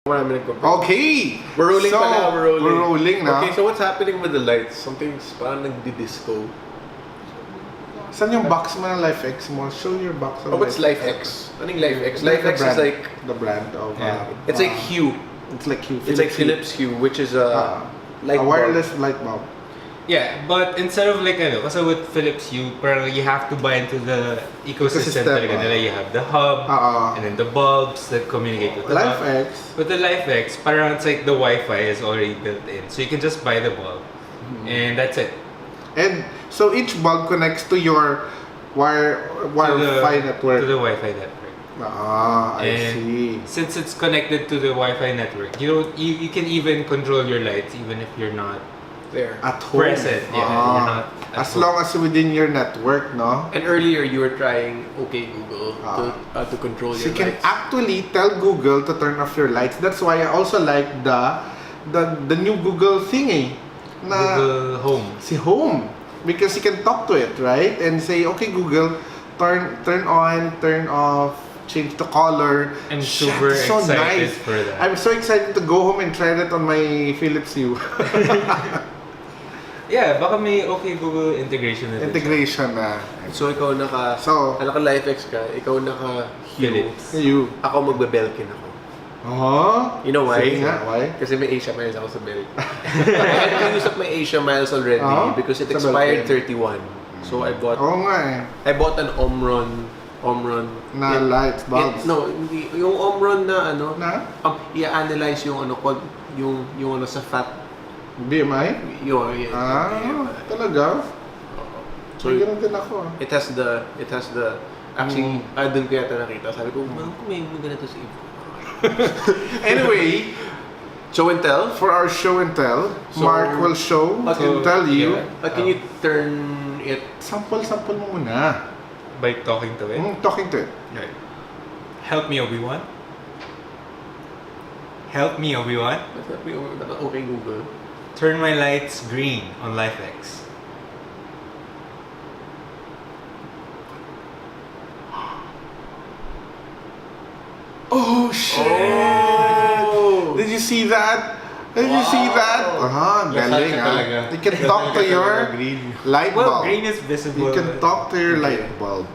Marami nagko-break. Okay! We're rolling so, pala, we're rolling. We're rolling na. Okay, so what's happening with the lights? Something's parang nagdi-disco. Saan yung box mo ng LifeX mo? Show your box of Oh, what's LifeX? Anong LifeX? Like LifeX is like... the brand of... It's like Hue. It's like Hue. It's like Philips Hue, which is a... light a wireless bulb. light bulb. Yeah, but instead of like kasi with Philips Hue, parang you have to buy into the ecosystem talaga nila. You have the hub, and then the bulbs that communicate with the LifeX. hub. With the LifeX, parang it's like the Wi-Fi is already built in. So you can just buy the bulb, and that's it. And so each bulb connects to your Wi-Fi network. To the Wi-Fi network. I see. Since it's connected to the Wi-Fi network, you can even control your lights even if you're not there. At home. Present, yeah. You're not as long as within your network, no? And earlier you were trying OK Google to control so your you can lights. actually tell Google to turn off your lights. That's why I also like the new Google thingy. Na Google Home. Si Home. Because you can talk to it, right? And say, okay Google, turn on, turn off, change the color. I'm super so excited nice. for that. I'm so excited to go home and try that on my Philips Hue. Yeah, baka may okay Google integration na din siya. Integration na. So ikaw naka LifeX ka, ikaw naka Hue. Philips. You. Ako magbe-Belkin ako. Oh? You know why? Sige nga, why? Kasi may Asia Miles ako sa Belkin. I used up my Asia Miles already because it Sa expired Belkin. 31. So I bought Oo nga eh. I bought an Omron Na lights, bulbs. no, hindi yung Omron na ano, Na? i-analyze yung ano yung ano sa fat BMI? yung Talaga? So May ganun din ako. it has the actually doon ko yata nakita. Sabi ko, may ganito sa Evo. Anyway, Show and tell. for our show and tell, So, Mark will show and tell you. Can you turn it? Sample mo muna. By talking to it. Talking to it. Right. Help me, Obi-Wan. Help me, Obi-Wan. Okay, Google. Turn my lights green on LifeX. Oh shit! Oh! Did you see that? Did you see that? Galing ah. You can talk to your light Well, bulb. green is visible. You can talk to your light bulb.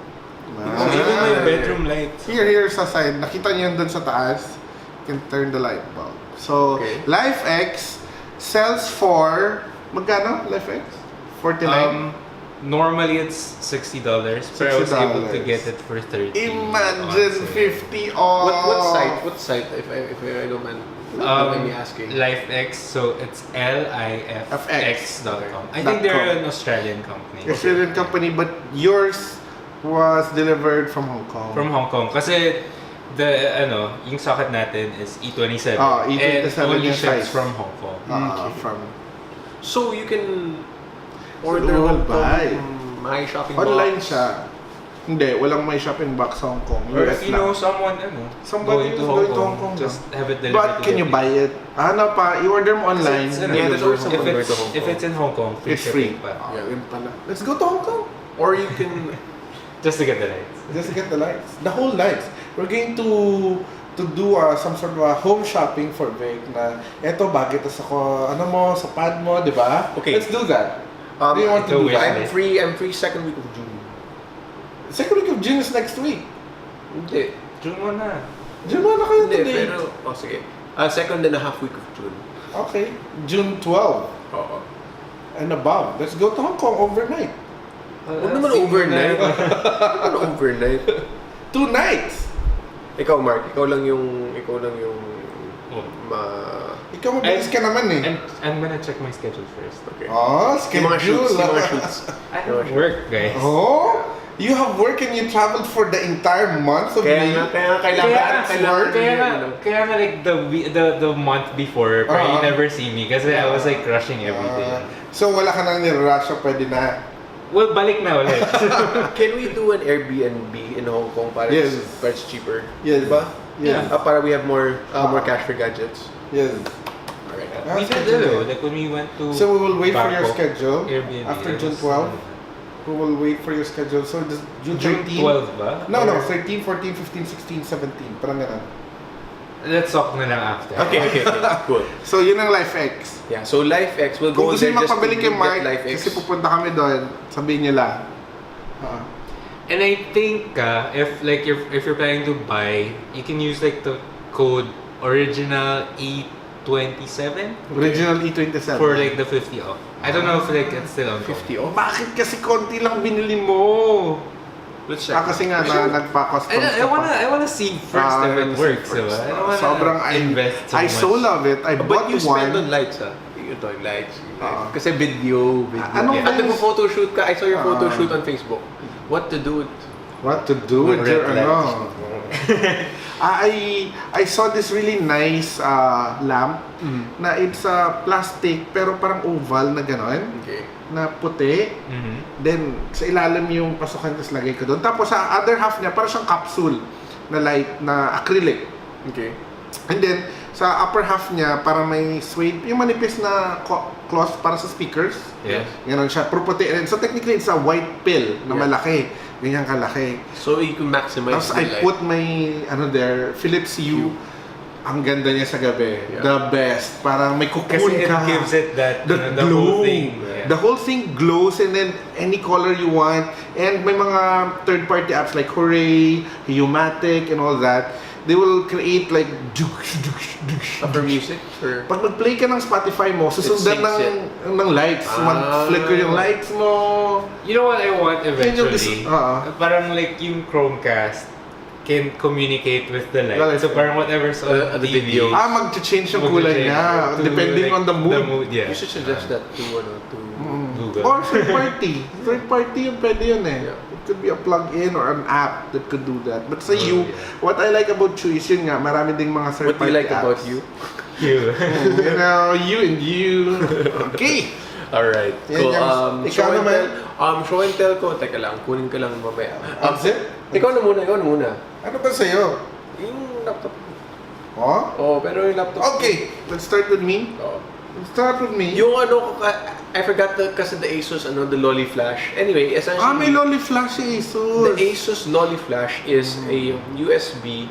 So even my bedroom lights. Here sa side. Nakita niyo yun dun sa taas. You can turn the light bulb. So, LifeX sells for... Magkano, LifeX? 49? Normally it's $60, but I was able to get it for 30. Imagine 50 off. What site? If I don't mind me asking. LifeX, so it's lifx.com. I think they're an Australian company. Australian company, but yours was delivered from Hong Kong. From Hong Kong. Kasi yung socket natin is E27. E27 and only yung ships size. from Hong Kong. So you can Order Hong buy. Kong My Shopping Online Box. siya. Hindi, walang may shopping box sa Hong Kong. Or US if you lang. know someone Somebody going who's to going to Hong Kong, just have it delivered. But can you buy it? Ano pa, i-order mo online. It's, Yeah, there's always someone going to Hong if Kong. it's in Hong Kong, free It's free. shipping pa. Yeah, yun pala. Let's go to Hong Kong. Or you can Just to get the lights. Just to get the lights. The whole lights. We're going to do some sort of home shopping for Vic na eto bagay to sa sa pad mo, di ba? Okay. Let's do that. Do you want to do that? I'm free second week of June. Second week of June is next week. Hindi. June mo na. June na kayo Hindi, today. pero sige. Second and a half week of June. Okay. June 12 Oo. and above. Let's go to Hong Kong overnight. Huwag naman overnight. Huwag naman overnight. 2 nights. Ikaw, Mark, ikaw lang yung Ikaw mabilis ka naman eh. I'm gonna check my schedule first. Okay. Schedule. Yung mga shoots. I have work, guys. Oh, you have work and you traveled for the entire month of May. Kaya kailangan Kaya nga like the month before, pero you never see me kasi I was like rushing every day. So wala ka nang nirrush, pwede na. Well, balik na ulit. Can we do an Airbnb in Hong Kong para it's cheaper? Yes. Diba? Yes. Para we have more cash for gadgets. Yes. Alright. We did like when we went to So we will wait for your Bangkok, schedule Airbnb, after it June was 12. We will wait for your schedule. So June June 13. 12 ba? No, Or 13, 14, 15, 16, 17. Parang ganun. Let's talk na lang after. Okay, cool. So, yun ang LifeX. Yeah, so LifeX will Kung go gusto there nyo just to magpabili kay Mark, get LifeX. kasi pupunta kami doon, sabihin nyo lang. And I think if you're planning to buy, you can use like the code original E27 Original E27. for like the 50 off. I don't know if like it's still on 50 off? Bakit kasi konti lang binili mo? Let's check. Kasi nga nagpa-custom I wanna see first if it works. So, I don't wanna Sobrang invest so I much. so love it. I bought But you spend one. on lights, Ito, lights. Kasi video. Anong At lens? nagpo-photoshoot ka. I saw your photoshoot on Facebook. What to do with... What to do with your red lights? I saw this really nice lamp na it's plastic pero parang oval na gano'n. Okay. Na puti. Then, sa ilalim yung pasukan, tapos lagay ko doon. Tapos sa other half niya, parang siyang capsule na light, na acrylic. Okay. And then, sa upper half niya, parang may suede, yung manipis na cloth para sa speakers. Yes. Ganon siya, puro puti. And so technically, it's a white pill na malaki. Ganyan kalaki. So, you can maximize Tapos the I light. put my, there, Philips Hue. Ang ganda niya sa gabi. Yeah. The best. Parang may Kasi cocoon it ka. gives it that, The the glow. whole thing. Yeah. The whole thing glows, and then any color you want. And may mga third-party apps like Hooray, Humatic, and all that. They will create like For music? For... pag mag-play ka ng Spotify mo, susundan syncs ng lights. Mag-flicker yung lights mo. You know what I want eventually? Oo. Parang like yung Chromecast can communicate with the light. Light. So parang whatever's on the TV. video. Mag-change yung kulay niya. to, Depending like, on the mood. The mood, yeah. You should suggest that to Google. Or third party. Third party yung pwede yun eh. Yeah. It could be a plug-in or an app that could do that. But sa you, yeah. what I like about you is yun nga, marami ding mga third What do party you like apps. about you? You. You know, you and you. Okay. Alright, Yan, cool. James. Show Ikaw and naman. tell. Show and tell ko. Teka lang, kunin ko lang mamaya. Exit? Ikaw na muna. Ano ba sa'yo? Yung laptop. Oh? Pero yung laptop. Okay, let's start with me. Oh. Let's start with me. Yung I forgot kasi the Asus, the Lolly Flash. Anyway, essentially... may Lolly Flash eh, The Asus. Asus Lolly Flash is a USB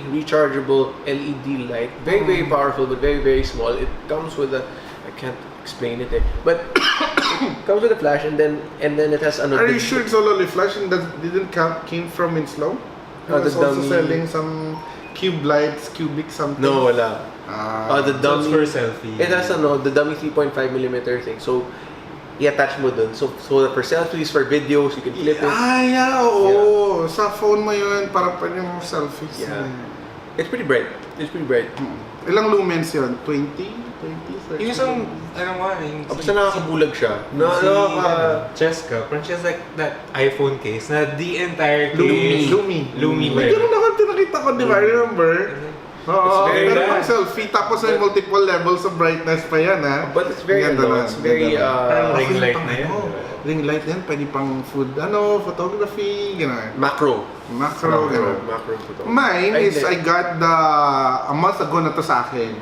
rechargeable LED light. Very, very powerful, but very, very small. It comes with I can't explain it, but it comes with a flash, and then it has another. Are you sure it's a Lolly Flash and that didn't came from Winslow? The It's also dummy- selling some cube lights, cubic something. No, wala. The So it's dummy. for selfie. It has the dummy 3.5mm thing. So, i-attach mo dun. So for selfies, for videos, you can flip it. Oo. Sa phone mo yun, para pwede mo selfies. Yeah. It's pretty bright. Ilang lumens yun? 20? 30? 30? Yung isang, yung Basta nakakabulag siya. Cheska, parang she has like that iPhone case na the entire Lumi. case. Lumi. May ganun ako tinakita ko, di ba? Remember? Oo, very pero nice. pang selfie, tapos may multiple levels of brightness pa yan, ha? But it's very Ganda na, it's very ganda na. Parang ring Okay, light pang na yan. Ring light yan, pwede pang food, photography, gano'n. macro Macro. photo. Mine is, I got a month ago na to sa akin.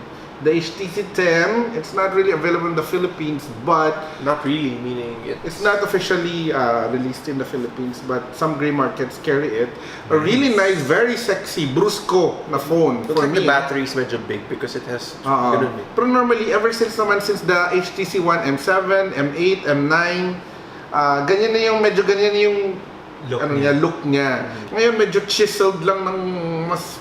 The HTC 10, it's not really available in the Philippines, but Not really, meaning it's not officially released in the Philippines, but some gray markets carry it. A really nice, very sexy, brusco na phone Looks for like me. the battery is medyo big because it has Oo. ganun eh. Pero normally, ever since the HTC One M7, M8, M9, ganyan na yung, medyo ganyan yung look niya. Ngayon, medyo chiseled lang ng mas...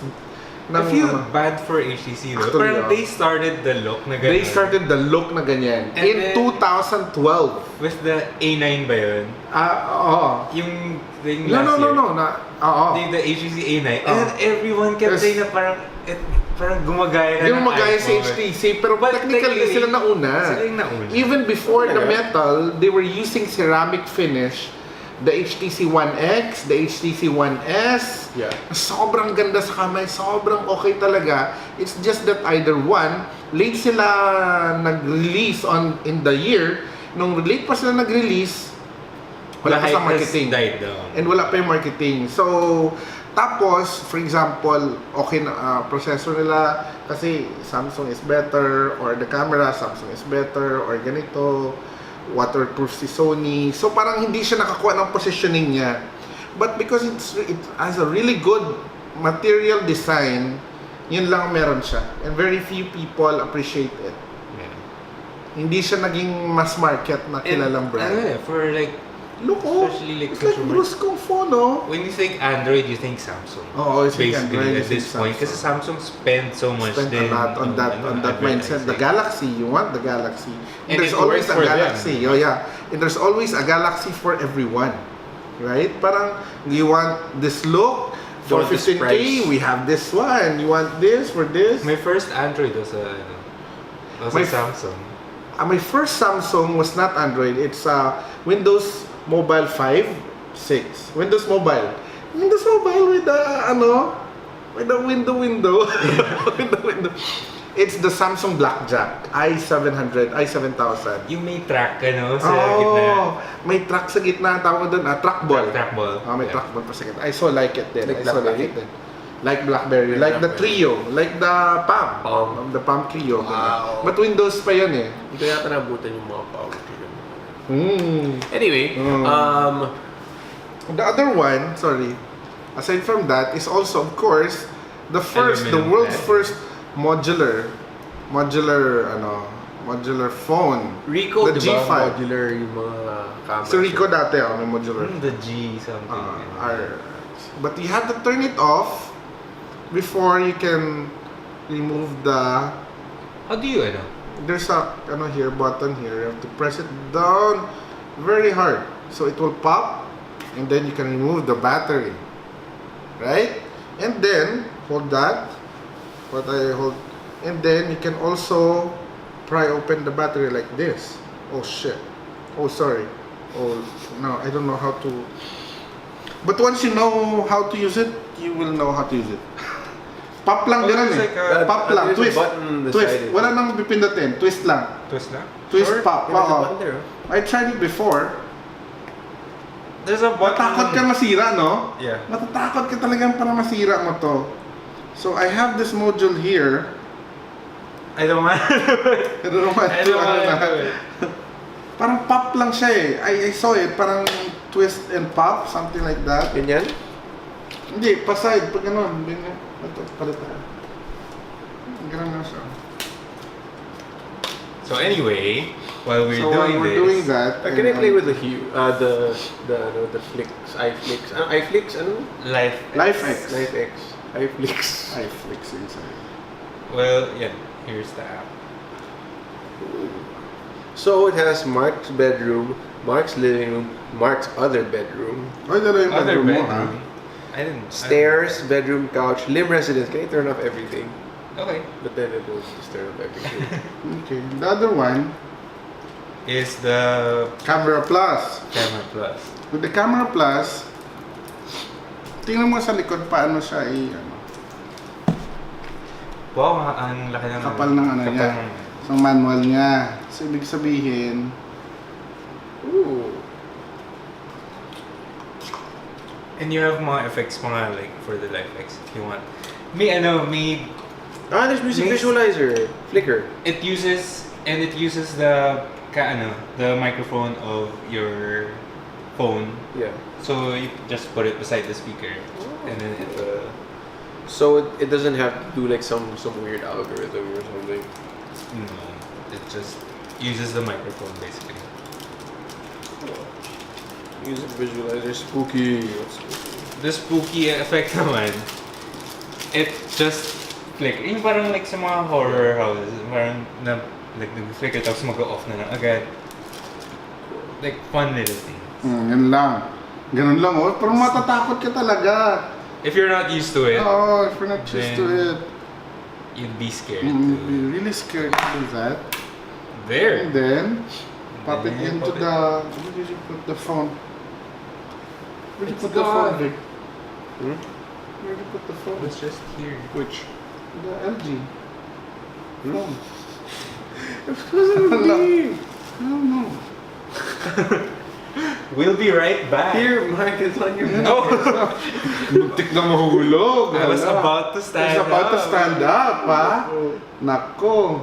I feel bad for HTC though. Actually, Parang they started the look na ganyan. They started the look na ganyan And in then- 2012. With the A9 ba yun? Oo. Yung thing No, last year. Oo. The HTC A9. And then everyone kept Yes. saying na parang gumagaya na Yung ng magaya sa iPhone. HTC, pero But technically sila nauna. Sila yung nauna. Even before the Talaga? metal, they were using ceramic finish. The HTC One X, the HTC One S. Yeah. Sobrang ganda sa kamay, sobrang okay talaga. It's just that either one, late sila nag-release in the year. Nung late pa sila nag-release, wala pa sa marketing. Died down. And wala pa yung marketing. So, tapos, for example, okay na processor nila kasi Samsung is better, or the camera, Samsung is better, or ganito, waterproof si Sony. So, parang hindi siya nakakuha ng positioning niya. But because it has a really good material design, yun lang meron siya. And very few people appreciate it. Yeah. Hindi siya naging mass market na kilalang brand. For like, Look, oh, especially like it's like consumer- Bruce kong phone, oh. when you think Android, you think Samsung. Oo, it's like Basically, Android, at you this think point, kasi Samsung spend so much Spend din a lot on that mindset. The Galaxy, you want the Galaxy. And There's it always works a for them. Galaxy. Oh yeah. And there's always a Galaxy for everyone. Right? Parang, you want this look, for You want this 15K, price. we have this one. You want this for this? My first Android was a My- Samsung. My first Samsung was not Android. It's Windows Mobile 5, 6. Windows Mobile. Windows Mobile with the, with the window. With the window. It's the Samsung Blackjack. i700, i7000. Yung may track, sa gitna. May track sa gitna. Tawag doon, trackball. Trackball. May Yeah. trackball pa sa gitna. I so like it din. Like I so like BlackBerry? it din. Like BlackBerry. Like Like the BlackBerry. Trio. Like the Palm. Palm. The Palm Trio. Wow. But Windows pa yun eh. Hindi yata nabutan yung mga power trigger. Anyway, The other one, aside from that, is also, of course, the world's flat. first modular phone. Rico, The di ba? G5. Modular yung mga camera. Si Rico dati, may modular. The G something. But you have to turn it off before you can remove the. How do you, There's a here button here. You have to press it down very hard, so it will pop, and then you can remove the battery, right? And then hold that. What I hold, and then you can also pry open the battery like this. Oh shit! Oh sorry. Oh no, I don't know how to. But once you know how to use it, you will know how to use it. Pop lang ganun it's eh. like a- Pop lang, there's a twist. button on the Twist. side. Wala nang pipindutin. Twist lang. Twist na? Twist, Sure. pop. There's a Oo. button there, I tried it before. There's a button. Matakot ka masira, no? Yeah. Matatakot ka talagang para masira mo to. So I have this module here. I don't want to do it. I don't know what I don't want to do it. Parang pop lang siya eh. I saw it. Parang twist and pop. Something like that. Ganyan? Hindi, pa-side. Pag gano'n. Ito, palitan. Ganun na siya. So anyway, while we're So while doing we're this, doing that, Can I play with the hue? The flicks, iFlix. iFlix, ano? Life LifeX. LifeX. iFlix. iFlix inside. Well, yeah, here's the app. So it has Mark's bedroom, Mark's living room, Mark's other bedroom, Ay, dala yung Other bedroom mo, ha? bedroom. I didn't. stairs, bedroom, couch, Lim residence. Can you turn off everything? Okay. But then it will just turn off everything. Okay. The other one, Is the Camera Plus. Camera Plus. With the Camera Plus, tingnan mo sa likod paano siya Wow, ang laki ng kapal ng niya. Sa manual niya. So, ibig sabihin, Ooh. And you have mga effects mga like for the LifeX if you want. May There's music May- visualizer. Flicker. it uses the microphone of your phone. Yeah. So you just put it beside the speaker and then it So it doesn't have to do like some weird algorithm or something. it just uses the microphone basically. Music visualizer, spooky. What's spooky? The spooky effect naman, it just yung parang like sa mga horror houses, parang like nag-flicker tapos mag-off na lang agad. Like fun little things. yan lang. Ganun lang, oh. Parang matatakot ka talaga. If you're not used to it, Oh, if you're not used to Then- it. you'd be scared You'd to. be really scared to do that. There. And then, pop it Then into pop it. Where did you put the phone? Where did you It's put the phone, gone. Vic? Hmm? Where did you put the phone? It's just here. Which? The LG. Phone. It wasn't me. I don't know. We'll be right back. Here, Mike, it's on your back. Oh, Muntik na mahulog. I was Hala. about to stand I was about to up. stand up, ha? Nako.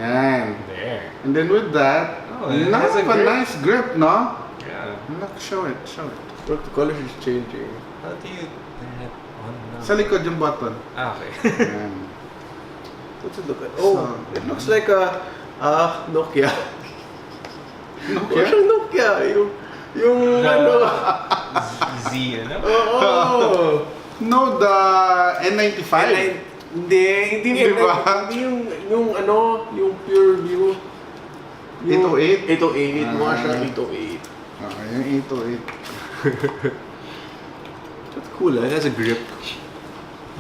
Yan. There. And then with that, Oh, it has a a grip. nice grip, no? Yeah. Look, show it, show it. Look, the color is changing. How do you turn it on and Sa likod yung button. Ah, okay. Ayan. What's it look like? Oh, So, it looks like a Nokia. Nokia? Parang Nokia. Yung ano. Z, ano? Oh. No, the N95. Hindi Di ba? Hindi yung ano, yung pure view. 808? 808, mukha siya Ah. 808. Okay, yung 808. That's cool, it has a grip.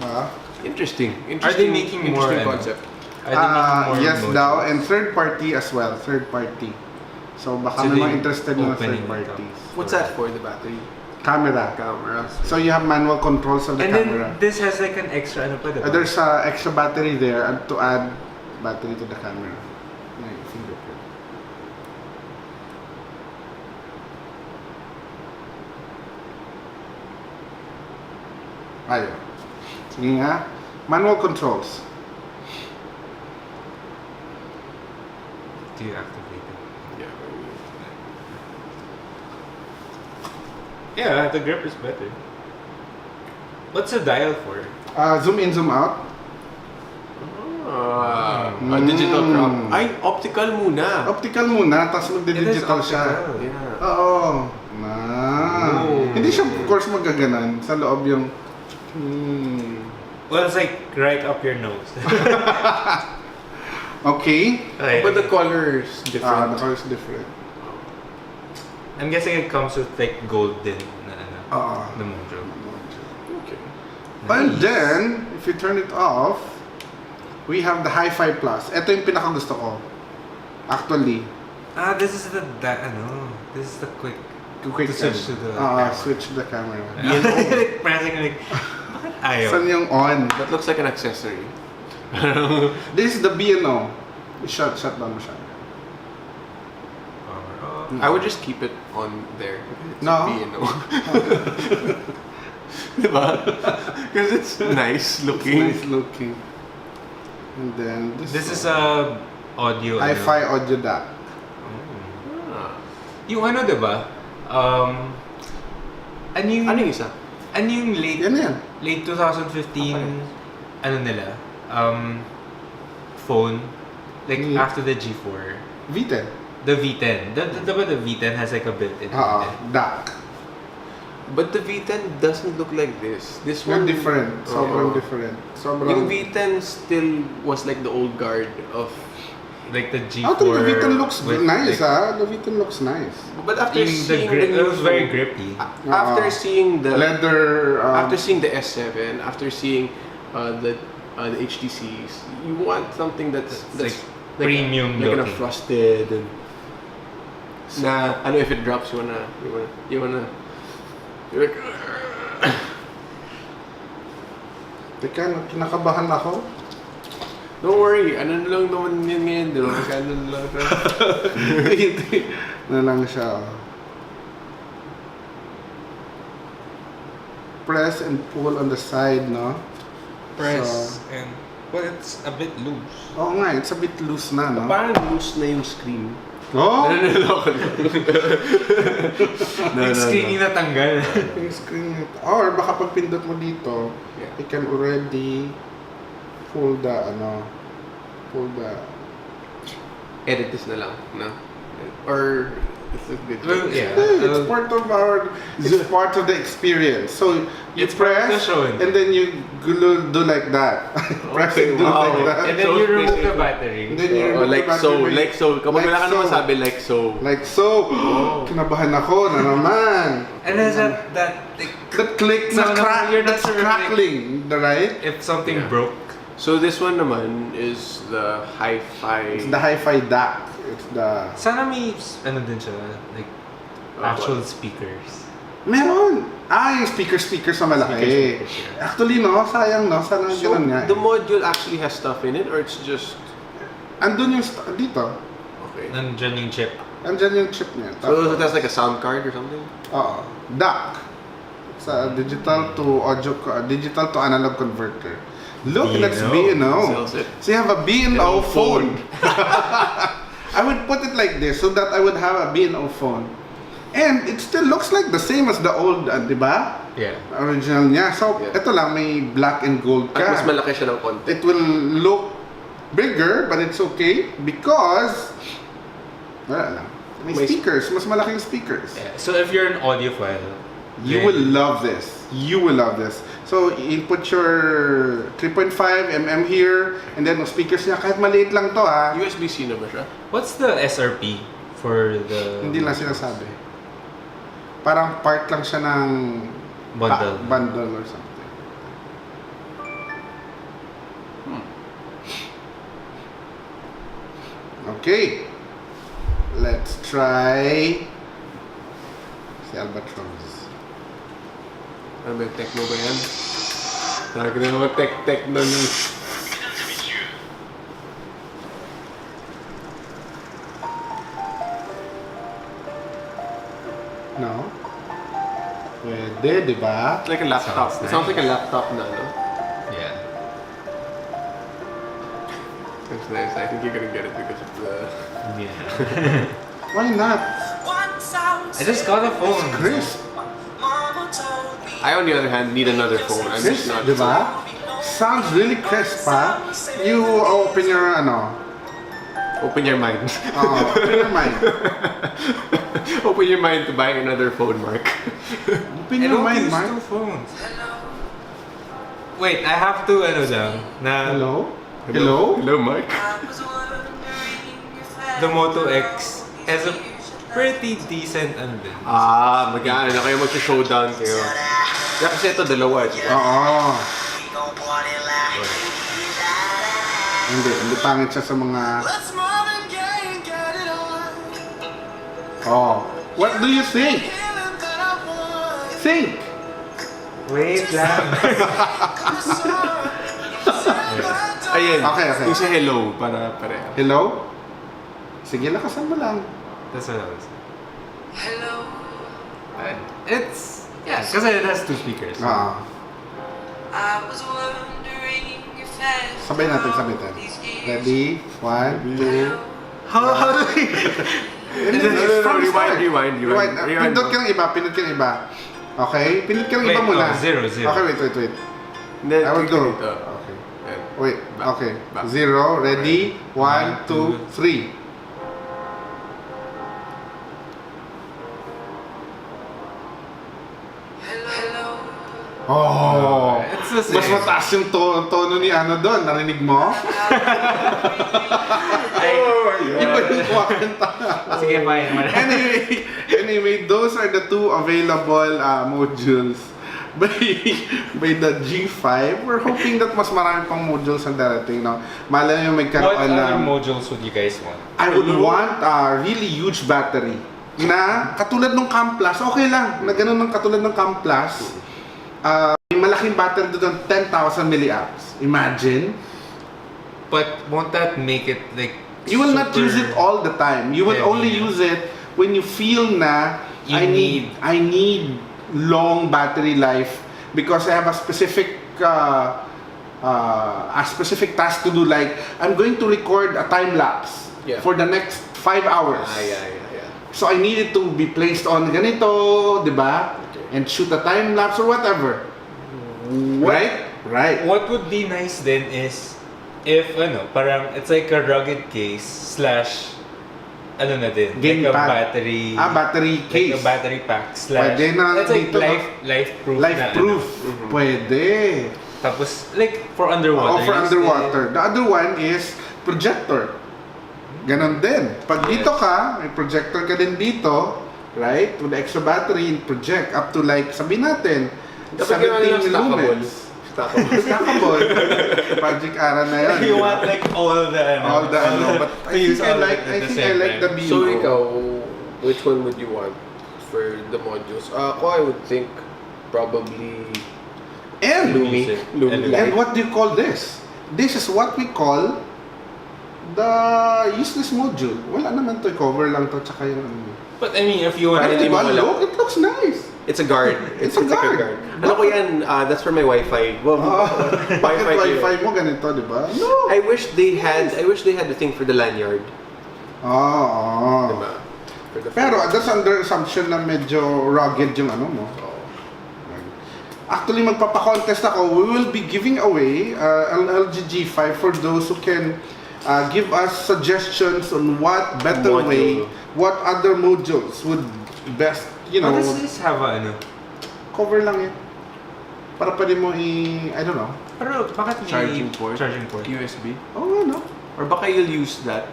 Ah. Interesting. Are they making more, interesting ano? concept. Are they making more Yes modules? daw, and third party as well, third party. So baka So may mga they interested na opening third it up. parties. What's that for, the battery? Camera. Camera. So you have manual controls of the And camera. then this has like an extra ano pa, diba? There's extra battery there and to add battery to the camera. May fingerprint. Ayun. Sige nga. Manual controls. Do you activate it? Yeah. Yeah, the grip is better. What's the dial for? Zoom in, zoom out. A digital Mm. crop. Ay, optical muna. Optical muna, tapos magdi-digital siya. Yeah. Oo. Oh. Hindi siya, of course, magaganan. Sa loob yung... Well, it's like right up your nose. Okay. But the color is The different. color is different. I'm guessing it comes with like golden na ano, Oo. the module. Okay. And then, if you turn it off, we have the Hi-Fi Plus. Ito yung pinaka-gusto ko. Actually, Ah, this is the ano, this is the quick. quick To switch to the camera. switch to the camera. Like pressing like, bakit ayaw? Saan yung on? That looks like an accessory. This is the B&O. Shut down mo siya. Power off. I would just keep it on there. It's No. B&O. Diba? Because it's nice It's looking. nice looking. And then This is a audio. Hi-Fi ano. audio DAC. Oh. Ah. Yung ano, diba? Ano yung, Ano yung isa? ano yung late, Yan na yan. late 2015, ano nila, phone, like Mm. after the G4, V10. the V10. Diba the V10 has like a built-in Oo, V10? DAC. But the V10 doesn't look like this. This You're one different. Sobrang Oo. different. Sobrang... Yung V10 still was like the old guard of. Like the G4. Actually, the V10 looks with, nice, like, The V10 looks nice. But after Yung the seeing grip, the it new was very phone- grippy. After Oo. seeing the Leather... after seeing the S7, after seeing the HTCs, you want something that's It's like premium like kind of looking. frosted and na ano if it drops you wanna you're like Teka, kinakabahan ako. don't worry, ano na lang naman yan ngayon, di ba? Kasi ano na lang siya. Na lang siya. Press and pull on the side, no? Press and, well, it's a bit loose. Oo nga, it's a bit loose na, no? Parang loose na yung screen. Oh! Yung screen na tanggal. Yung screen nito. Or baka pag pindot mo dito, Yeah. you can already pull the, Edit this na lang, no? Or it's a bit Well, yeah. It's part of it's part of the experience. So you It's part of the press show. and then you do like that. Press Okay, and do wow. like that. And then you remove the battery. And then you remove like the battery. like so. Kapag Like wala ka naman so. sabi, like so. Like so. Kinabahan ako na naman. And there's that like, That click So, na crack, you're not that's sure if, like- crackling, right? if something Yeah. broke. So this one naman is the hi-fi. It's the hi-fi DAC. It's the... Sana may, ano din siya, like, Ah, actual what? speakers. Meron! Yung speaker sa malaki. Speakers, yeah. Actually, no? Sayang, no? Sana So ganun nga. the module actually has stuff in it, or it's just Andun yung dito. okay. Nandyan yung chip. Andyan yung chip niya. So that's like a sound card or something. Oo. DAC. It's a digital to digital to analog converter. Look, that's B&O. Sells it. So you have a B&O phone. I would put it like this so that I would have a B&O phone. And it still looks like the same as the old, di ba? Yeah. Original niya. So, Yeah. ito lang, may black and gold At ka. mas malaki siya ng konti. It will look bigger, but it's okay because wala lang. May May speakers, mas malaking speakers. Yeah. So if you're an audiophile, You will love this. You will love this. So, input your 3.5 mm here, and then yung speakers niya, kahit maliit lang to ha, USB-C na ba siya? What's the SRP for the hindi lang sinasabi. Parang part lang siya ng bundle? bundle or something. Okay. Let's try si Albatros. Ano ba yung techno ba yan? Talaga na naman techno ni... No? Pwede, di ba? It's like a laptop. Sounds It sounds like a laptop na, no? Yeah. It's nice. I think you're gonna get it because of the... Yeah. Why not? I just got a phone. Crisp. I, on the other hand, need another phone. I'm Crisp, just not... di ba? Sounds really crisp, ha? You open your, Open your mind. open your mind. Open your mind to buying another phone, Mark. Open I your don't mind, use Mark. two phones. Wait, I have to lang na Hello? Hello? Hello, Mark. the Moto X has a pretty decent din. Mag-ano na kayo, mag-showdown kayo. Yeah, kasi ito, dalawa. Oo. Hindi pangit siya sa mga... Oh. What do you think? Think! Wait lang. Ayan. Okay. Yung sa hello, para pareho. Hello? Sige, lakasan mo lang. That's what I was saying. It's, yeah, because it has two speakers. Oo. Sabay natin. Ready? 1, 2... How do we... Rewind. Pindot ka ng iba. Okay? Pindot ka ng iba Wait, muna. zero. Okay, wait. Then, I will go. Okay. Ayan. Wait, okay. Back. 0, ready? 1, 2, 3. Oh! It's the same. Mas mataas yung tono ni doon. Narinig mo? Iba yung kumakanta. Sige, fine. Anyway, those are the two available modules by the G5. We're hoping that mas marami pang modules ang darating. No? Malay nyo What magkaroon other ng... modules would you guys want? I would want a really huge battery na katulad ng Cam Plus, okay lang, na ganun ng katulad ng Cam Plus. May malaking battery doon, 10,000 milliamps. Imagine. But won't that make it like You will not use it all the time. You will heavy, only no? use it when you feel na You I need long battery life because I have a specific task to do. Like I'm going to record a time lapse for the next 5 hours. Yeah. So I need it to be placed on ganito, di ba? Okay. And shoot a time lapse or whatever. Right? What would be nice then is if parang it's like a rugged case slash na din, Game like a pad. battery Battery case. like a battery pack slash Pwede na it's like dito, no? life proof Life na proof. Pwede. tapos like for underwater For use underwater. The other one is projector. Ganon din. Pag dito ka, may projector ka din dito, right? With the extra battery, project up to like, sabihin natin, Dapat ginawa nila 17 stackable. lumens. Stackable. Project Ara na yun. you want like all the But I think I like the Beam. So ikaw, which one would you want for the modules? Ako, I would think probably And Lumi. And what do you call this? This is what we call the useless module. Wala naman to, cover lang to, tsaka yung but I mean if you want Parang Diba, mo wala. look, it looks nice. it's a guard. It's a like guard. Ano ko yan? That's for my Wi-Fi. Well, Bakit Wi-Fi mo ganito, di ba? No. I wish they had the thing for the lanyard. Oo. Diba? for the Pero phone. that's under assumption na medyo rugged yung ano mo. Oo. Actually, magpapakontest ako. We will be giving away an LG G5 for those who can give us suggestions on what better Module. way, what other modules would best, you know, How does this have a ano? cover lang yun. Para pwede mo I don't know. Pero bakit may Charging port. Charging port. USB. Oh, no. Or baka you'll use that.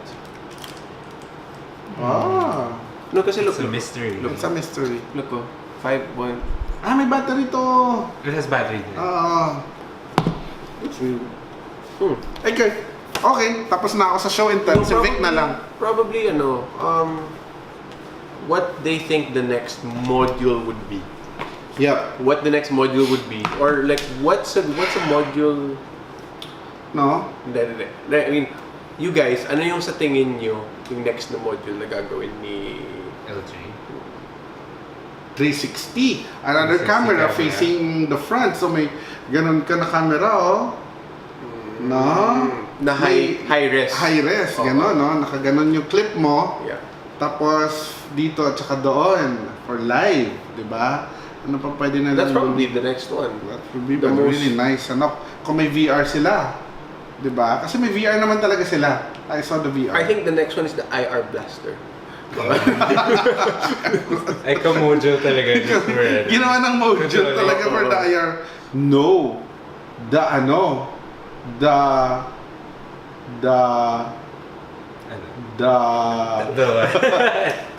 Ah, No, kasi look. It's a mystery. Look, it's a mystery. look oh. 5.1. May battery to. It has battery din. That's weird. Hmm. Okay. Okay, tapos na ako sa show and tell. Si Vic na lang. Probably, what they think the next module would be. Yep. What the next module would be. Or like, what's a module... No? Hindi. I mean, you guys, ano yung sa tingin nyo yung next na module na gagawin ni... LG. 360. Another 360 camera camera. facing the front. So may ganun ka na camera, oh. No? Na May high res. High res, Oo. gano'n, no? Nakaganon yung clip mo. Yeah. Tapos dito at saka doon for live, di ba? Ano pa pwede na That's probably the next one. That would be the most- really nice. Ano, kung may VR sila. Di ba? Kasi may VR naman talaga sila. I saw the VR. I think the next one is the IR Blaster. Ay, ka-module talaga. Just for it. Ginawa ng module Control. talaga for the IR. No. The ano? The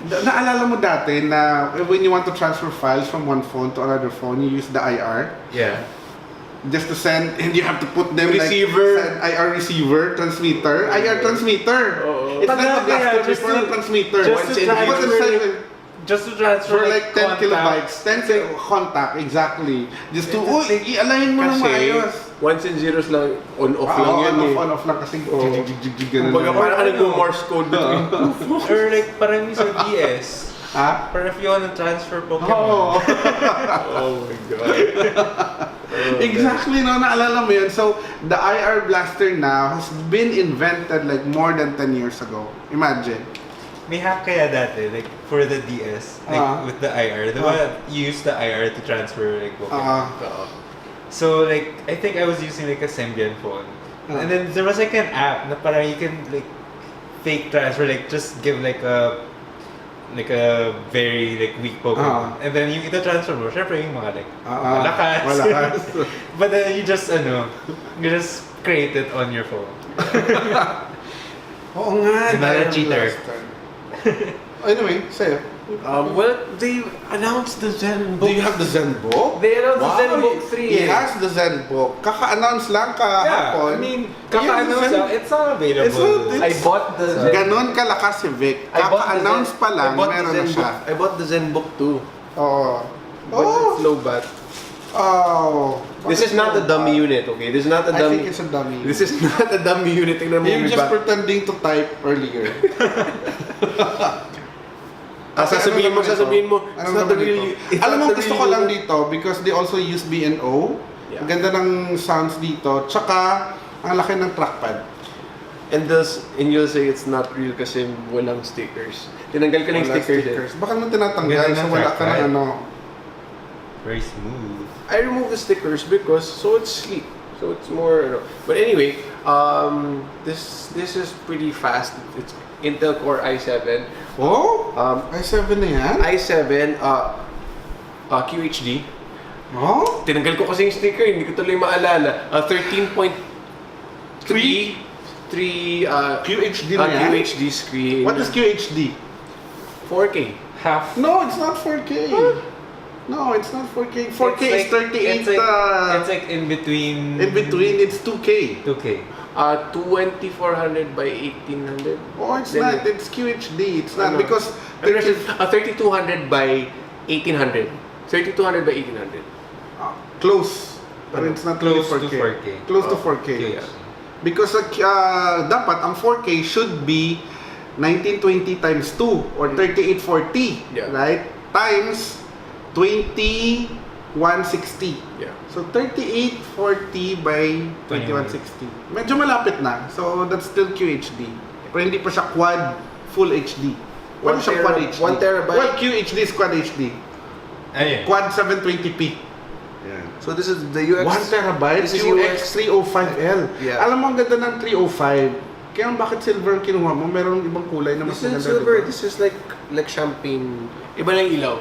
Ano? naalala mo dati na when you want to transfer files from one phone to another phone, you use the IR Yeah. just to send, and you have to put them Receiver. like send IR receiver, transmitter, IR transmitter. Oo. It's like a Pag- blaster yeah, just before to- a transmitter. just Once to in transfer- Once inside- Just to transfer for like 10 contact. kilobytes, 10 contact, exactly. Just to, i-align mo ng Kasi, maayos. ones and zeros lang, on-off lang yun eh. On-off lang kasi Oo. jig-jig-jig ganun Kumbaga lang. parang nag-Morse code between Or like, parang yung sa DS. Ha? Parang if you wanna transfer Pokemon. Oo. Oh my God. Exactly, no? Naalala mo yun. So, the IR blaster now has been invented like more than 10 years ago. Imagine. May hack kaya dati, like for the DS, like with the IR. You use the IR to transfer like Pokemon. So like, I think I was using like a Symbian phone. And then there was like an app na parang you can like fake transfer, like just give like a very like weak Pokemon. And then yung ito transfer mo, syempre yung mga like malakas. Malakas. But then you just create it on your phone. Oo nga. You're not a IR cheater. blaster. Anyway, sa'yo. Well, they announced the ZenBook. Do you have the ZenBook? They announced Wow, the ZenBook 3 He eh. has the ZenBook. Kaka-announce lang kahapon. kaka-announce lang, it's not available. It's not- I bought the Zen. Ganon kalakas si Vic. I bought the Kaka-announce Zen- pa lang, I bought the meron na ZenBook. siya. I bought the ZenBook too. Oo. But it's low bat. Oh. This is not a dummy unit, okay? This is not a I dummy. think it's a dummy. This is not a dummy unit. Tingnan mo You're yung just bat. pretending to type earlier. Sasabihin mo, it's Ano not the naman real. dito? It's Alam mo, not the gusto real ko lang unit. dito because they also use B&O. Yeah. Ang ganda ng sounds dito. Tsaka, ang laki ng trackpad. And you'll say it's not real kasi walang stickers. Tinanggal ka ng Wala stickers. Baka naman tinatanggal, Ganda so ng wala ka ng trackpad. ano. Very smooth. I removed the stickers because so it's sleek. So it's more. But anyway, this is pretty fast. It's Intel Core i7. Oh? i7 na yan? i7 QHD. Oh? Tinanggal ko kasi yung sticker, hindi ko tuloy maalala. 13.3 QHD na yan? QHD screen. What is QHD? 4K. Half. No, it's not 4K. No, it's not 4K. 4K is 38. It's like in between. In between, it's 2K. 2K. 2400 by 1800. Oh, it's Then not. It's QHD. It's not Ano? because 3200 by 1800. 3200 by 1800. close. But it's not really Close to 4K. 4K. Close to Oh, 4K. Okay. Because dapat ang 4K should be 1920 times 2 or 3840, Yeah. right? Times 2160. Yeah. So 3840 by 2160. Medyo malapit na. So that's still QHD. Pero hindi pa siya quad full HD. Wala siyang Quad HD. 1 terabyte. Well, QHD is Quad HD. Ayun. Quad 720p. Yan. So this is the UX. 1 terabyte, This is QX305L. Yeah. Alam mo, ang ganda ng 305. Kaya bakit silver ang kinuha mo? Meron ibang kulay na mas This is maganda. silver. diba? This is like champagne. Iba lang ilaw.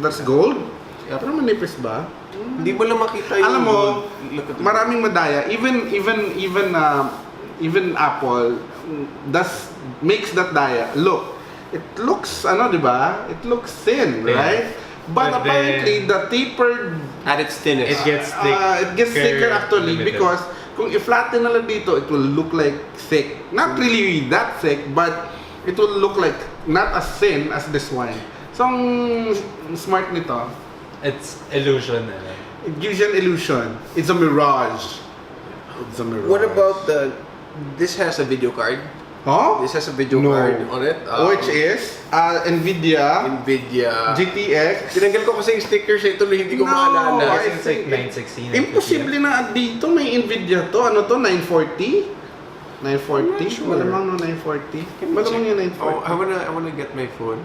That's gold? Yep. Pero manipis ba? Hindi mo lang makita yung Alam mo, Look at maraming madaya. Even Apple makes that daya. Look, it looks, di ba? It looks thin, Thin. right? But But apparently, the tapered, at its thinnest. It gets thick. it gets thicker actually limited. because kung i-flatten na lang dito, it will look like thick. Not really that thick, but it will look like not as thin as this one. So, ang smart nito, It's illusion. it gives you an illusion. It's a mirage. It's a mirage. What about this has a video card. Huh? This has a video No. card on it. Which is NVIDIA NVIDIA. GTX. Tinanggal ko kasi yung stickers eh. Tuloy hindi ko No, maalala. I It's like think 916. Imposible na dito may NVIDIA to. Ano to? 940? 940? I'm not sure. Malamang no 940. Malamang yung Oh, 940. I wanna get my phone.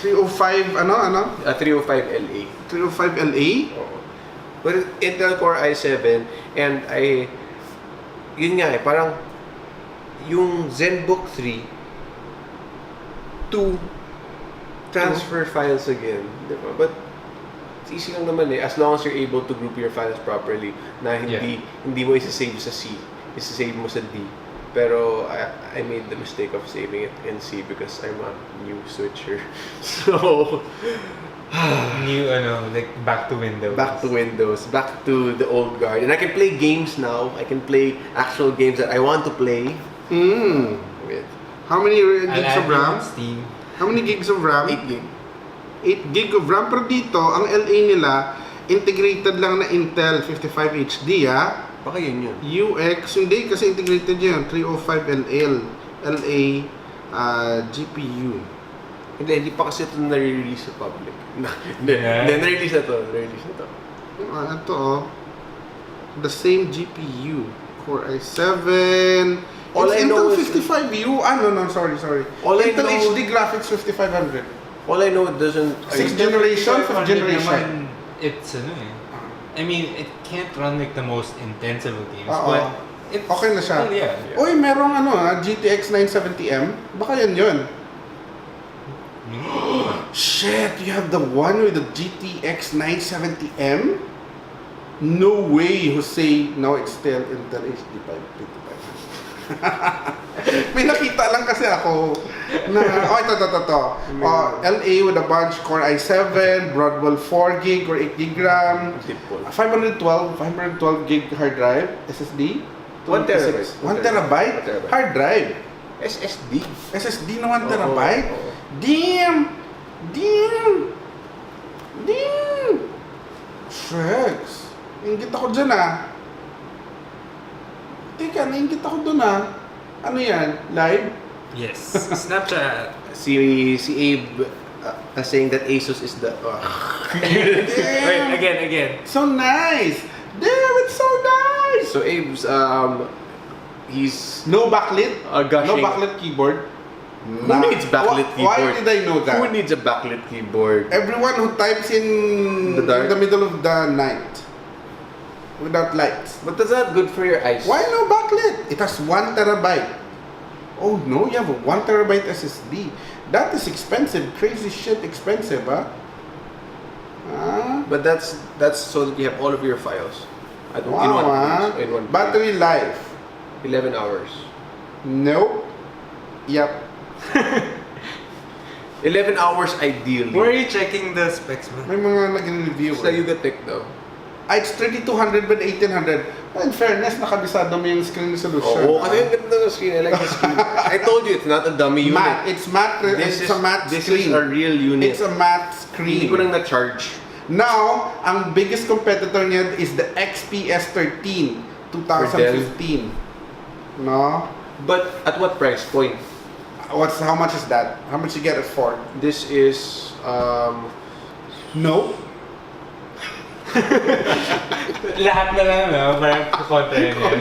305, ano? 305 LA. 305 LA? But Intel Core i7 and yun nga eh, parang yung ZenBook 3 to transfer files again. Diba? But it's easy lang naman eh, as long as you're able to group your files properly na hindi mo isa-save sa C, isa-save mo sa D. Pero I made the mistake of saving it in C because I'm a new switcher. So, New, like back to Windows. back to Windows, back to the old guard. And I can play games now. I can play actual games that I want to play with How many I'll gigs add of you on RAM? Steam. How many gigs of RAM? 8 gig. 8 gig of RAM. Pero dito, ang LA nila, integrated lang na Intel 55 HD, Baka yun yun. UX, hindi kasi integrated yun. 305 LA GPU. Hindi pa kasi ito nare-release sa public. Hindi, Yeah. nare-release na to. Nare-release na to. Ito the same GPU. Core i7. All It's I know Intel is- 55U. No, sorry. All I Intel know- HD Graphics 5500. All I know, it doesn't... Sixth generation, fifth generation. It's I mean, it can't run like the most intensive of games, Oo. but it's Okay na siya. still, yeah. Uy, merong GTX 970M. Baka yan yun. Shit, you have the one with the GTX 970M? No way, Jose. No, it's still Intel HD 555. May nakita lang kasi ako na, ito. LA with a bunch, Core i7, Broadwell 4 gig or 8 gig RAM, Simple. 512 gig hard drive, SSD. 1 terabyte. 1 terabyte? 1 terabyte. Hard drive. SSD. SSD na 1 terabyte? Oo. Damn! Shucks. Ingit ako dyan Teka, naingit ako dun Ano yan? Live? Yes. Snapchat. Si Abe saying that Asus is the... Wait, again. So nice! Damn, it's so nice! So Abe's, he's... No backlit? gushing. No backlit keyboard? Who needs backlit Why keyboard? did I know that? Who needs a backlit keyboard? Everyone who types in The dark? in the middle of the night without lights. But that's not good for your eyes. Why no backlit? It has 1 terabyte. Oh no, you have a 1 terabyte SSD. That is expensive. Crazy shit expensive, But that's so that you have all of your files in Wow, one place. In one place. Battery life. 11 hours. Nope. Yep. 11 hours ideally. Where are you checking the specs, May man? mga nag-review. So you get thick though. It's 3200 but 1800. In fairness, nakabisado mo yung screen resolution. Oo, kasi yung ganda ng screen. I like the screen. I told you, it's not a dummy unit. Matte. It's matte. It's a matte This screen. is a real unit. It's a matte Hindi screen. ko lang na-charge. Now, ang biggest competitor niya is the XPS 13 2015. No? But at what price point? How much is that? How much you get it for? This is, No. Lahat na lang, no? Parang kukontrahin yan.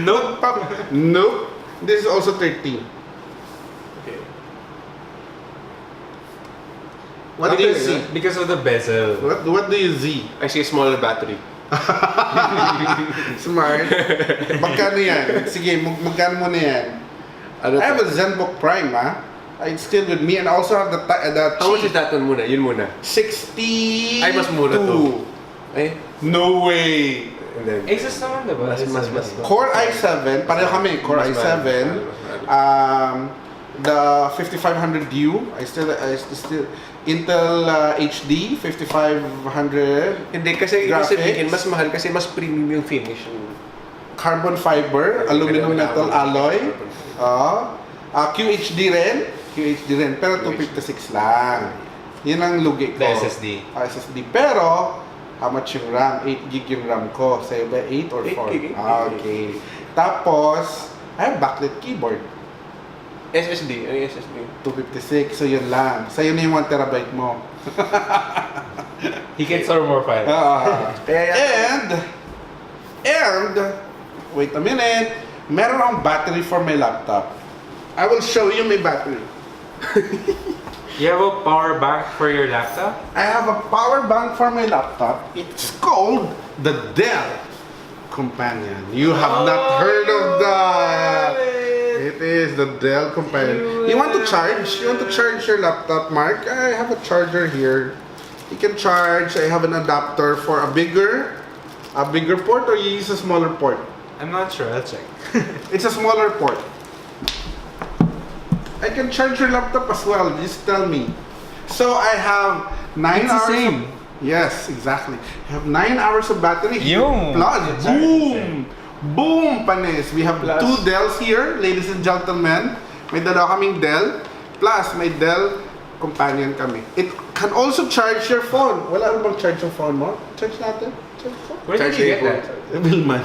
Nope. Nope. This is also 13. okay, What do you see? Because of the bezel. What do you see? I see a smaller battery. Smart. Magkano yan? Sige, magkano mo na yan? Ano I have to? a ZenBook Prime, ah. It's still with me and I also have the How much is cheap. that one muna? Yun muna. 60. Ay, mas mura to. Ay, No way. and then... Asus naman, diba? Mas. Core i7, pareho kami, Core Mas i7. mahal. The 5500U, I still Intel HD 5500 Hindi, kasi ibig graphics. sabihin, mas mahal kasi mas premium yung finish. carbon fiber, aluminum metal alloy. QHD rin, pero 256 lang. Yun ang lugi ko. The SSD. SSD. Pero, how much yung RAM? 8 gig yung RAM ko. Sa'yo ba 8 or 4? 8 gig. Okay. Tapos, I have backlit keyboard. SSD, ano yung SSD? 256, so yun lang. Sa'yo na yung 1 terabyte mo. He can store more files. And, wait a minute, meron akong battery for my laptop. I will show you my battery. You have a power bank for your laptop? I have a power bank for my laptop. It's called the Dell Companion. You have not heard of that. It is the Dell Companion. You want to charge? You want to charge your laptop, Mark? I have a charger here. You can charge. I have an adapter for a bigger port, or you use a smaller port. I'm not sure, I'll check. It's a smaller port. I can charge your laptop as well. Just tell me. So I have 9 It's the hours. same. Yes, exactly. I have 9 hours of battery. Yung. Plus, It's boom, boom, panis. We have Plus. 2 Dells here, ladies and gentlemen. May dalawa kaming Dell. Plus, may Dell Companion kami. It can also charge your phone. Wala rin bang charge yung phone mo? Charge natin. Charge phone. Where did you get that? Bilman.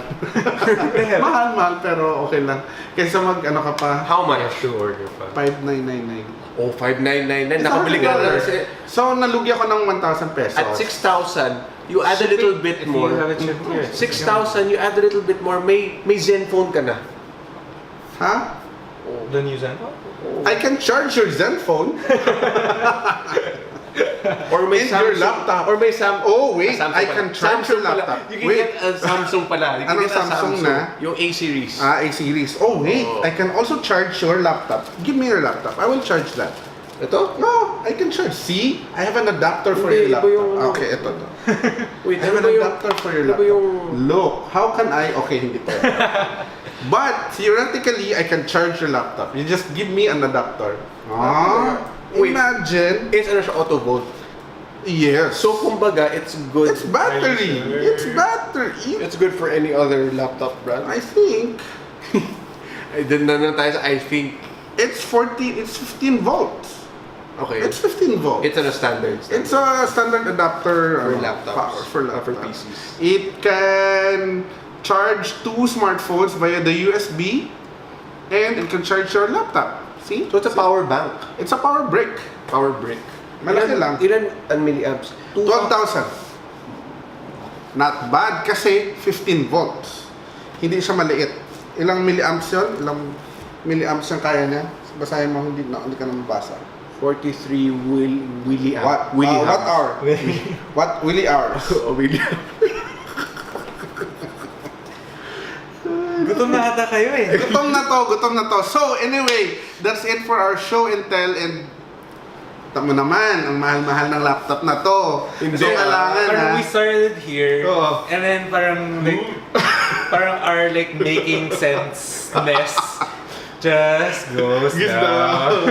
Mahal, pero okay lang. Kaysa ano ka pa, How I have much? to order pa. 5,999. Oh, 5,999. Nakabili ka na kasi So, nalugi ako ng 1,000 pesos. at 6,000, you add a little bit If more. you have it shipped here. 6,000, you add a little bit more. May Zenfone ka na. Ha? The new Zenfone? I can charge your Zenfone. Or may And your Samsung. laptop. Or may Samsung. Oh, wait. Samsung I pala. can charge your Samsung pala. laptop. You can Wait. get a Samsung pala. You can Anong get a Samsung na? Yung A series. A series. Oh, wait. Oh. I can also charge your laptop. Give me your laptop. I will charge that. Ito? No, I can charge. See? I have an adapter for Hindi, your iba laptop. yung- Okay, ito. Wait, I have ano an ba yung... adapter for your ano ba laptop. yung- Look, how can I... Okay, hindi pa. But, theoretically, I can charge your laptop. You just give me an adapter. Wait. Imagine. It's ano siya, auto volt. Yes. So, kumbaga, it's good. It's battery. Are you sure? It's battery. It's good for any other laptop brand. I think I didn't know tayo sa I think. it's 15 volts. Okay. It's 15 volts. It's a standard. It's a standard adapter For ano, laptops. power for For laptops. PCs. It can charge 2 smartphones via the USB, and it can charge your laptop. See? So, it's a power bank. It's a power brick. Power brick. Malaki lang. Ilan ang milliamps? 12,000. Not bad kasi 15 volts. Hindi siya maliit. Ilang milliamps yun? Ilang milliamps yung kaya niya? Basahin mo, hindi ka na mabasa. 43 willi What? Willi What hour? What? Willi hours. Oh, willi Gutom na ata kayo eh. Gutom na to. So, anyway, that's it for our show and tell, and tamo naman, ang mahal-mahal ng laptop na to. Hindi. So, kailangan Parang ha. we started here, Oo. and then parang like, parang our like making sense-ness just goes down.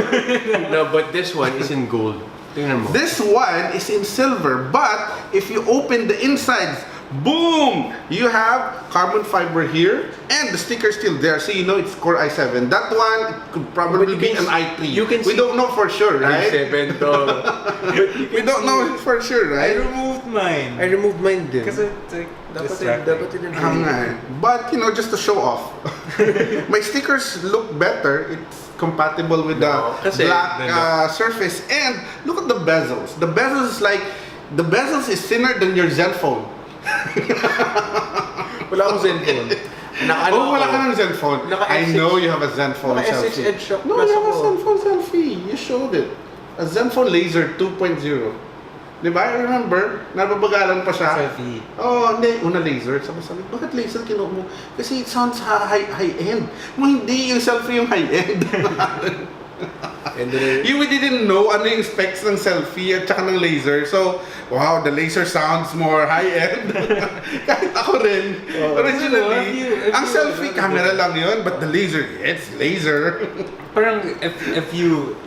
No, but this one is in gold. Tingnan mo. This one is in silver, but if you open the insides, boom! You have carbon fiber here, and the sticker still there, so you know it's Core i7. That one, it could probably But you be can an i3. you can We see- don't know for sure, right? i7 to. We don't know for sure, I right? removed mine. I removed mine din. Kasi it's like Dapat distracting. din. But you know, just to show off, my stickers look better. It's compatible with the No, kasi black the surface, and look at the bezels. The bezels is thinner than your Zenfone. Wala akong Zenfone. Wala ka ng Zenfone. Naka I S6 know you have a Zenfone Naka S6 selfie. Edge Shock No, Plus you have a ako. Zenfone selfie. You showed it. a Zenfone Laser 2.0. Diba? I remember, nababagalan pa siya. Selfie. Oh, hindi. Una laser. Sabi, bakit laser kinuha mo? Kasi it sounds high-end. Mo hindi yung selfie yung high-end. And then, You didn't know ano yung specs ng selfie at saka ng laser. So, wow, the laser sounds more high-end. Kahit ako rin. Originally, ang selfie camera lang yun, but the laser, it's laser. Parang if you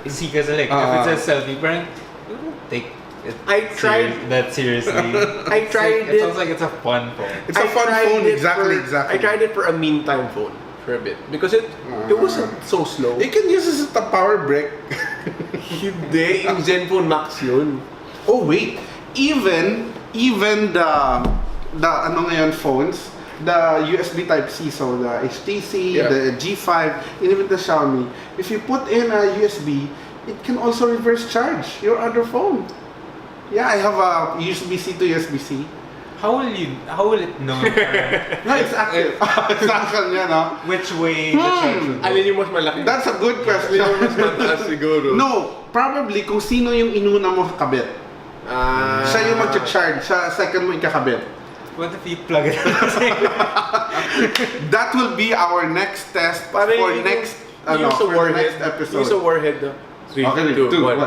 see kasi like, if it's a selfie, parang you don't take it I tried- that seriously. I tried It it. sounds like it's a fun phone. It's a fun tried phone, it exactly. I tried it for a meantime phone for a bit because it wasn't so slow. You can use this as a power brick. Hindi, yung Zenfone Max yun. Oh wait, even the ano ngayon phones, the USB Type C, so the HTC, Yeah. the G5, and even the Xiaomi, if you put in a USB, it can also reverse charge your other phone. Yeah, I have a USB-C to USB-C. How will it know No, it's active. It's active niya, no? which way the charge will go? Alin yung mas malaki? That's a good question. mas mataas siguro. No, probably kung sino yung inuna mo kabit. Ah. Siya yung mag-charge, siya second mo ikakabit. What if you plug it in? That will be our next test Parang for yung- next yung sa for warhead. next episode. Yung sa warhead. 3, Okay, 2, 1.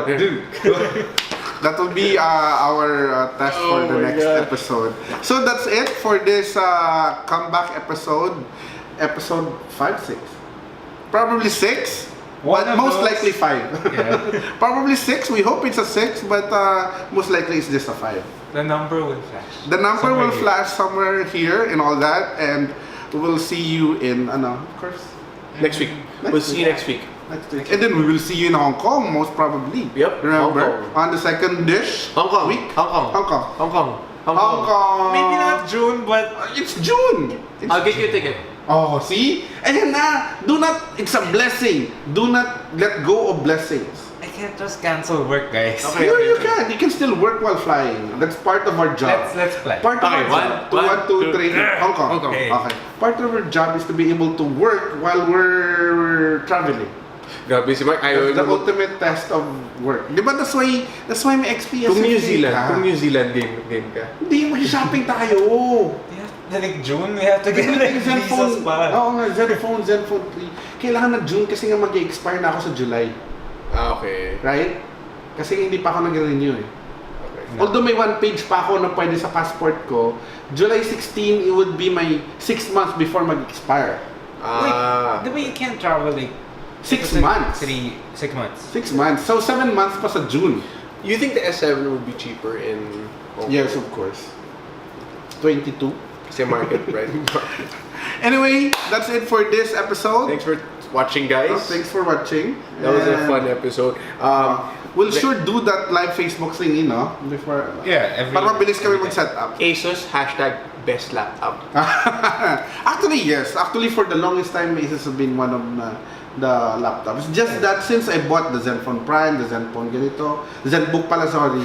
That will be our test for Oh the my next God. episode. So that's it for this comeback episode. Episode 5, 6. Probably 6. One But of most those- likely 5. Yeah. Probably 6. We hope it's a 6, but most likely it's just a 5. The number will flash. The number Somewhere will here. flash somewhere here and all that, and we will see you in, of course, Next week. We'll see you next week. next week. And then we will see you in Hong Kong, most probably. Yep, Remember? Hong Kong. On the second dish Hong Kong. week. Hong Kong. Hong Kong. Hong Kong. Hong Hong Kong. Kong. Maybe not June, but It's June. It's I'll get you a ticket. Oh, see? Ayan na. Do not, it's a blessing. Do not let go of blessings. I can't just cancel work, guys. Okay. You can. You can still work while flying. That's part of our job. Let's play. Part of Okay, our job. one, One, two, two, three. Hong Kong. Hong Kong. Okay. Okay. Part of our job is to be able to work while we're traveling. Grabe si Mark. Ayaw That's the na ultimate test of work. Di ba that's why may XP Kung New SFA Zealand. ka. Kung New Zealand game ka. Hindi, mag-shopping tayo. Yeah, like June, we have to get like visas pa. Oo nga, Zenfone 3. Kailangan na June kasi nga mag-expire na ako sa July. Ah, okay. Right? Kasi hindi pa ako nag-renew eh. Okay. Although may one page pa ako na pwede sa passport ko, July 16, it would be my 6 months before mag-expire. Ah. The way you can't travel like 6 months. 6 months. 6 months. So 7 months pa sa June. You think the S7 would be cheaper in Hong Kong? Yes, of course. 22. Kasi market, right? Anyway, that's it for this episode. Thanks for watching, guys. Thanks for watching. That was a And, fun episode. We'll sure do that live Facebook thing, before. Yeah, Para mabilis kami mag-set up. Asus #best laptop. Actually, yes. Actually, for the longest time, Asus has been one of the laptops. Just that since I bought the Zenfone Prime, the Zenfone ganito, Zenbook pala, sorry.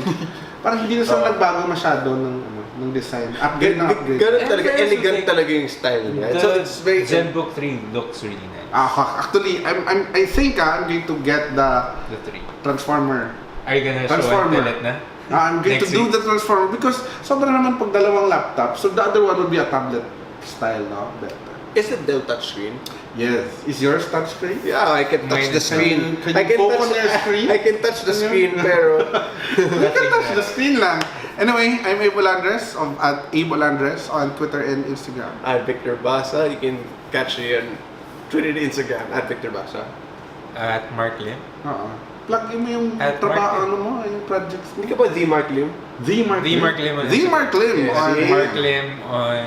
Parang hindi na sila nagbago masyado ng design. Upgrade na upgrade. Ganun talaga, And elegant like- talaga yung style niya. The So it's very... Zenbook 3 looks really nice. Actually, I think I'm going to get the The 3. Transformer. Are you gonna show Transformer. and tell it na? I'm going to Next do week? the Transformer because sobrang naman pag dalawang laptop. So the other one would be a tablet style, no? Better. Is it Dell touchscreen? Yes. Is yours touchscreen? Yeah, I can touch Mine the is screen. Can you poke on your screen? I can touch the screen, pero... You can touch the screen lang. Anyway, I'm Abel Andres at Abel Andres on Twitter and Instagram. I'm Victor Basa. You can catch me on Twitter and Instagram at Victor Basa. At Mark Lim. Plug in mo yung At trabaho, Mark yung projects mo. Hindi ka ba The Mark Lim? The Mark The Lim. Mark Lim on The Instagram. Mark Lim Yes, on Mark Lim on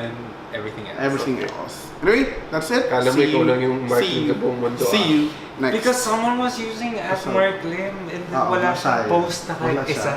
everything else. everything else. Anyway, that's it. Kala mo See ikaw you- lang yung Mark see Lim you- sa buong mundo, See you next. Because someone was using at Basta- Mark Lim and then Oo, wala masaya. siyang post na kahit Wala siya. isa.